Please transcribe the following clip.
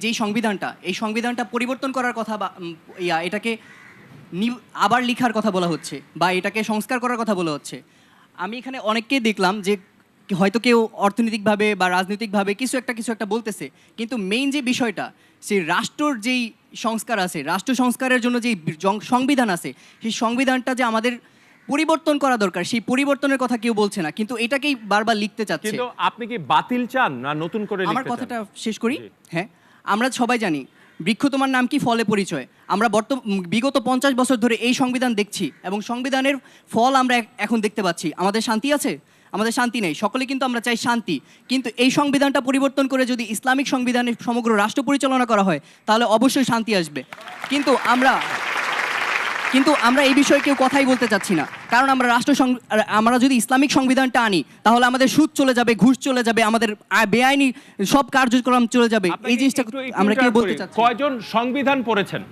যেই সংবিধানটা, এই সংবিধানটা পরিবর্তন করার কথা বা এটাকে আবার লিখার কথা বলা হচ্ছে বা এটাকে সংস্কার করার কথা বলা হচ্ছে। আমি এখানে অনেককেই দেখলাম যে হয়তো কেউ অর্থনৈতিকভাবে বা রাজনৈতিকভাবে কিছু একটা বলতেছে, কিন্তু মেইন যে বিষয়টা, সেই রাষ্ট্রর যেই সংস্কার আছে, রাষ্ট্র সংস্কারের জন্য যেই সংবিধান আছে, সেই সংবিধানটা যে আমাদের পরিবর্তন করা দরকার, সেই পরিবর্তনের কথা কেউ বলছে না, কিন্তু এটাকেই বারবার লিখতে চাচ্ছে। কিন্তু আপনি কি বাতিল চান না নতুন করে লিখতে চান? আমার কথাটা শেষ করি। হ্যাঁ, আমরা সবাই জানি বৃক্ষ তোমার নাম কি, ফলে পরিচয়। আমরা বিগত 50 বছর ধরে এই সংবিধান দেখছি এবং সংবিধানের ফল আমরা এখন দেখতে পাচ্ছি। আমাদের শান্তি আছে? আমাদের শান্তি নেই। সকলে কিন্তু আমরা চাই শান্তি, কিন্তু এই সংবিধানটা পরিবর্তন করে যদি ইসলামিক সংবিধানে সমগ্র রাষ্ট্র পরিচালনা করা হয় তাহলে অবশ্যই শান্তি আসবে। কিন্তু আমরা এই বিষয়ে কেউ কথাই বলতে চাচ্ছি না, কারণ আমরা যদি ইসলামিক সংবিধানটা আনি তাহলে আমাদের সুদ চলে যাবে, ঘুষ চলে যাবে, আমাদের বেআইনি সব কার্যক্রম চলে যাবে। এই জিনিসটা আমরা কেউ বলতে চাচ্ছি। কয়জন সংবিধান পড়েছেন?